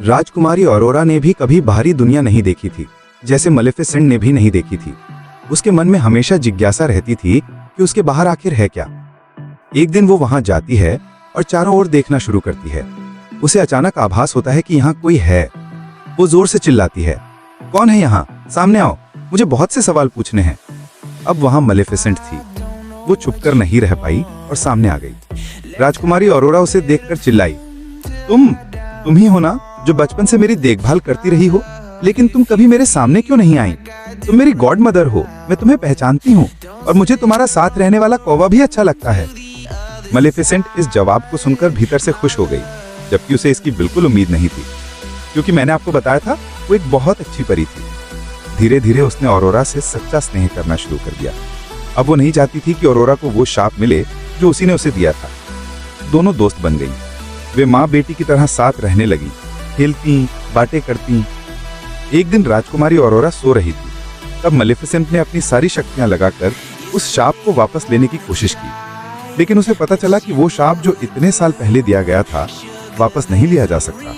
राजकुमारी aurora ने भी कभी बाहरी दुनिया नहीं देखी थी, जैसे मलेफिसेंट ने भी नहीं देखी थी। उसके मन में हमेशा जिज्ञासा रहती थी कि उसके बाहर आखिर है क्या। एक दिन वो वहां जाती है और चारों ओर देखना शुरू करती है। उसे अचानक आभास होता है कि यहाँ कोई है। वो जोर से चिल्लाती है, कौन है यहाँ? सामने आओ, मुझे बहुत से सवाल पूछने हैं। अब वहां मलेफिसेंट थी। वो छुप कर नहीं रह पाई और सामने आ गई। राजकुमारी ऑरोरा उसे देखकर चिल्लाई, तुम ही हो ना जो बचपन से मेरी देखभाल करती रही हो, लेकिन तुम कभी मेरे सामने क्यों नहीं आई? तुम मेरी गॉड मदर हो, मैं तुम्हें पहचानती हूँ और मुझे तुम्हारा साथ रहने वाला कौवा भी अच्छा लगता है। मलेफिसेंट इस जवाब को सुनकर भीतर से खुश हो गई, जबकि उसे इसकी बिल्कुल उम्मीद नहीं थी, क्योंकि मैंने आपको बताया था वो एक बहुत अच्छी परी थी। धीरे धीरे उसने ऑरोरा से सच्चा स्नेह करना शुरू कर दिया। अब वो नहीं चाहती थी कि ऑरोरा को वो शाप मिले जो उसी ने उसे दिया था। दोनों दोस्त बन गई। वे माँ बेटी की तरह साथ रहने लगी, खेलती, बातें करती। एक दिन राजकुमारी ऑरोरा सो रही थी। तब मलेफिसेंट ने अपनी सारी शक्तियां लगाकर उस शाप को वापस लेने की कोशिश की, लेकिन उसे पता चला कि वो शाप जो इतने साल पहले दिया गया था वापस नहीं लिया जा सकता,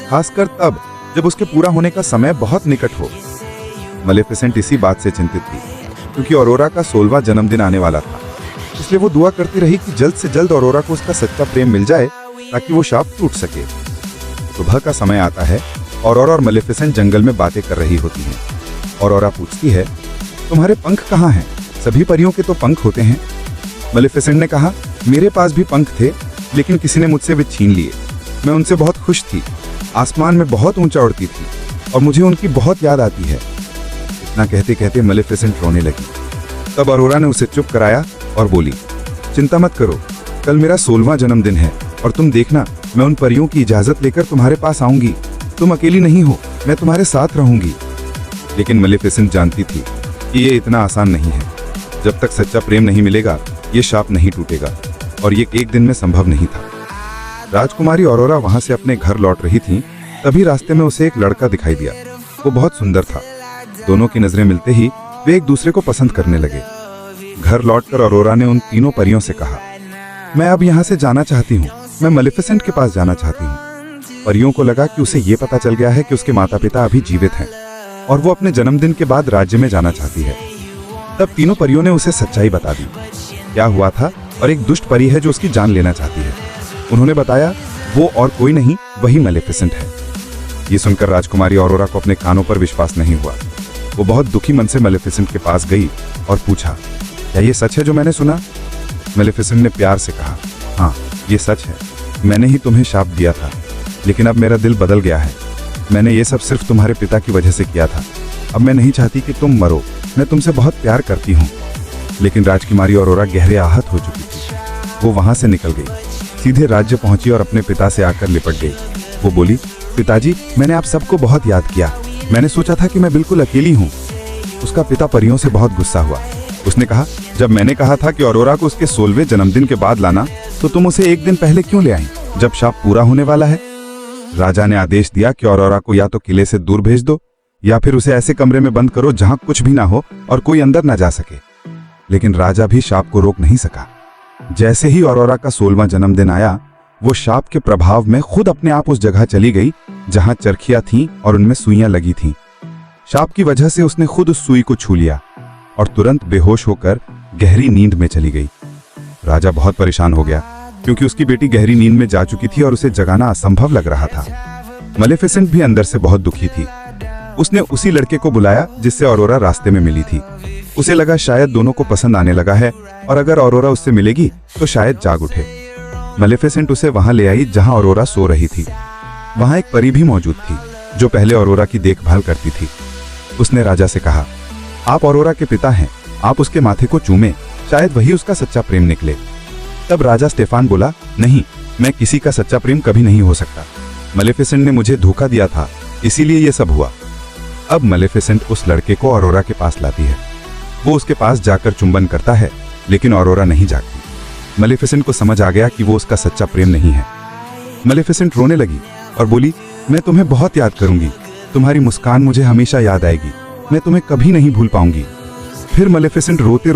खासकर तब जब उसके पूरा होने का समय बहुत निकट हो। मलेफिसेंट इसी बात से चिंतित थी, क्योंकि ऑरोरा का 16वां जन्मदिन आने वाला था। इसलिए वो दुआ करती रही कि जल्द से जल्द ऑरोरा को उसका सच्चा प्रेम मिल जाए, ताकि वो शाप टूट सके। सुबह का समय आता है। ऑरोरा और मलेफिसेंट जंगल में बातें कर रही होती हैं। ऑरोरा पूछती है, तुम्हारे पंख कहाँ हैं? सभी परियों के तो पंख होते हैं। मलेफिसेंट ने कहा, मेरे पास भी पंख थे, लेकिन किसी ने मुझसे वे छीन लिए। मैं उनसे बहुत खुश थी, आसमान में बहुत ऊंचा उड़ती थी और मुझे उनकी बहुत याद आती है। इतना कहते कहते मलेफिसेंट रोने लगी। तब ऑरोरा ने उसे चुप कराया और बोली, चिंता मत करो, कल मेरा 16वां जन्मदिन है और तुम देखना, मैं उन परियों की इजाजत लेकर तुम्हारे पास आऊंगी। तुम अकेली नहीं हो, मैं तुम्हारे साथ रहूंगी। लेकिन मलेफिसेंट जानती थी कि ये इतना आसान नहीं है। जब तक सच्चा प्रेम नहीं मिलेगा, ये शाप नहीं टूटेगा, और ये एक दिन में संभव नहीं था। राजकुमारी ऑरोरा वहां से अपने घर लौट रही थी। तभी रास्ते में उसे एक लड़का दिखाई दिया। वो बहुत सुंदर था। दोनों की नजरें मिलते ही वे एक दूसरे को पसंद करने लगे। घर लौटकर ऑरोरा ने उन तीनों परियों से कहा, मैं अब यहाँ से जाना चाहती हूँ, मैं मलेफिसेंट के पास जाना चाहती हूँ। परियों को लगा कि उसे ये पता चल गया है कि उसके माता पिता अभी जीवित हैं और वो अपने जन्मदिन के बाद राज्य में जाना चाहती है। तब तीनों परियों ने उसे सच्चाई बता दी, क्या हुआ था, और एक दुष्ट परी है जो उसकी जान लेना चाहती है। उन्होंने बताया, वो और कोई नहीं, वही मलेफिसेंट है। ये सुनकर राजकुमारी ऑरोरा को अपने कानों पर विश्वास नहीं हुआ। वो बहुत दुखी मन से मलेफिसेंट के पास गई और पूछा, क्या ये सच है जो मैंने सुना? मलेफिसेंट ने प्यार से कहा, हाँ, ये सच है। मैंने ही तुम्हें शाप दिया था, लेकिन अब मेरा दिल बदल गया है। मैंने ये सब सिर्फ तुम्हारे पिता की वजह से किया था। अब मैं नहीं चाहती कि तुम मरो, मैं तुमसे बहुत प्यार करती हूँ। लेकिन राजकुमारी ऑरोरा गहरे आहत हो चुकी थी। वो वहां से निकल गई, सीधे राज्य पहुंची और अपने पिता से आकर लिपट गई। वो बोली, पिताजी, मैंने आप सबको बहुत याद किया। मैंने सोचा था कि मैं बिल्कुल अकेली हूँ। उसका पिता परियों से बहुत गुस्सा हुआ। उसने कहा, जब मैंने कहा था कि ऑरोरा को उसके 16वें जन्मदिन के बाद लाना, तो तुम उसे एक दिन पहले क्यों ले आई, जब शाप पूरा होने वाला है? राजा ने आदेश दिया कि ऑरोरा को या तो किले से दूर भेज दो, या फिर उसे ऐसे कमरे में बंद करो जहां कुछ भी ना हो और कोई अंदर ना जा सके। लेकिन राजा भी शाप को रोक नहीं सका। जैसे ही ऑरोरा का 16वां जन्मदिन आया, वो शाप के प्रभाव में खुद अपने आप उस जगह चली गई जहां चरखियां थीं और उनमें सुइयां लगी थीं। शाप की वजह से उसने खुद उस सुई को छू लिया और तुरंत बेहोश होकर गहरी नींद में चली गई। राजा बहुत परेशान हो गया, क्योंकि उसकी बेटी गहरी नींद में जा चुकी थी और उसे जगाना असंभव लग रहा था। मलेफिसेंट भी अंदर से बहुत दुखी थी। उसने उसी लड़के को बुलाया जिससे ऑरोरा रास्ते में मिली थी। उसे लगा शायद दोनों को पसंद आने लगा है, और अगर ऑरोरा उससे मिलेगी तो शायद जाग उठे। मलेफिसेंट उसे वहां ले आई जहां ऑरोरा सो रही थी। वहां एक परी भी मौजूद थी जो पहले ऑरोरा की देखभाल करती थी। उसने राजा से कहा, आप ऑरोरा के पिता हैं, आप उसके माथे को चूमें, शायद वही उसका सच्चा प्रेम निकले। तब राजा स्टेफान बोला, नहीं, मैं किसी का सच्चा प्रेम कभी नहीं हो सकता। मलेफिसेंट ने मुझे धोखा दिया था, इसीलिए ये सब हुआ। अब मलेफिसेंट उस लड़के को ऑरोरा के पास लाती है। वो उसके पास जाकर चुंबन करता है, लेकिन ऑरोरा नहीं जागती। मलेफिसेंट को समझ आ गया कि वो उसका सच्चा प्रेम नहीं है। मलेफिसेंट रोने लगी और बोली, मैं तुम्हें बहुत याद करूंगी, तुम्हारी मुस्कान मुझे हमेशा याद आएगी, मैं तुम्हें कभी नहीं भूल पाऊंगी। फिर मलेफिसेंट रोते